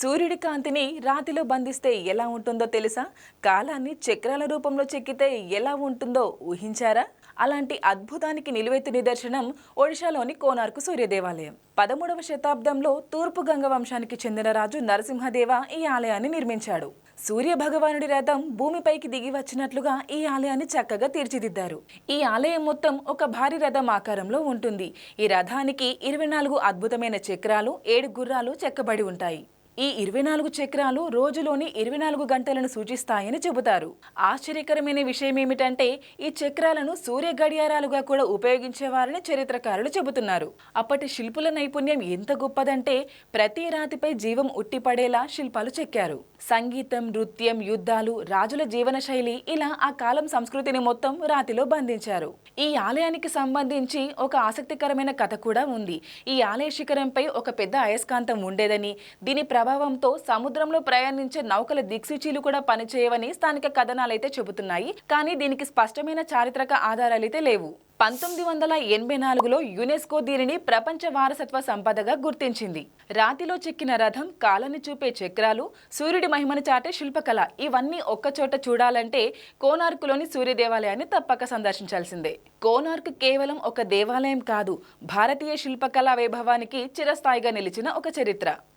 సూర్యుడి కాంతిని రాతిలో బంధిస్తే ఎలా ఉంటుందో తెలుసా? కాలాన్ని చక్రాల రూపంలో చెక్కితే ఎలా ఉంటుందో ఊహించారా? అలాంటి అద్భుతానికి నిలువెత్తు నిదర్శనం ఒడిశాలోని కోనార్కు సూర్య దేవాలయం. 13వ శతాబ్దంలో తూర్పు గంగ వంశానికి చెందిన రాజు నరసింహదేవ ఈ ఆలయాన్ని నిర్మించాడు. సూర్య భగవానుడి రథం భూమిపైకి దిగి వచ్చినట్లుగా ఈ ఆలయాన్ని చక్కగా తీర్చిదిద్దారు. ఈ ఆలయం మొత్తం ఒక భారీ రథం ఆకారంలో ఉంటుంది. ఈ రథానికి 24 అద్భుతమైన చక్రాలు, 7 గుర్రాలు చెక్కబడి ఉంటాయి. ఈ 24 చక్రాలు రోజులోని 24 గంటలను సూచిస్తాయని చెబుతారు. ఆశ్చర్యకరమైన విషయం ఏమిటంటే ఈ చక్రాలను సూర్య గడియారాలుగా కూడా ఉపయోగించేవారని చరిత్రకారులు చెబుతున్నారు. అప్పటి శిల్పుల నైపుణ్యం ఎంత గొప్పదంటే ప్రతి రాతిపై జీవం ఉట్టిపడేలా శిల్పాలు చెక్కారు. సంగీతం, నృత్యం, యుద్ధాలు, రాజుల జీవన శైలి ఇలా ఆ కాలం సంస్కృతిని మొత్తం రాతిలో బంధించారు. ఈ ఆలయానికి సంబంధించి ఒక ఆసక్తికరమైన కథ కూడా ఉంది. ఈ ఆలయ శిఖరంపై ఒక పెద్ద అయస్కాంతం ఉండేదని, దీని ప్రభావంతో సముద్రంలో ప్రయాణించే నౌకల దిక్సూచీలు కూడా పనిచేయవని స్థానిక కథనాలైతే చెబుతున్నాయి. కానీ దీనికి స్పష్టమైన చారిత్రక ఆధారాలైతే లేవు. 1984లో యునెస్కో దీనిని ప్రపంచ వారసత్వ సంపదగా గుర్తించింది. రాతిలో చెక్కిన రథం, కాలాన్ని చూపే చక్రాలు, సూర్యుడి మహిమను చాటే శిల్పకళ ఇవన్నీ ఒక్కచోట చూడాలంటే కోనార్కులోని సూర్య దేవాలయాన్ని తప్పక సందర్శించాల్సిందే. కోనార్క్ కేవలం ఒక దేవాలయం కాదు, భారతీయ శిల్పకళా వైభవానికి చిరస్థాయిగా నిలిచిన ఒక చరిత్ర.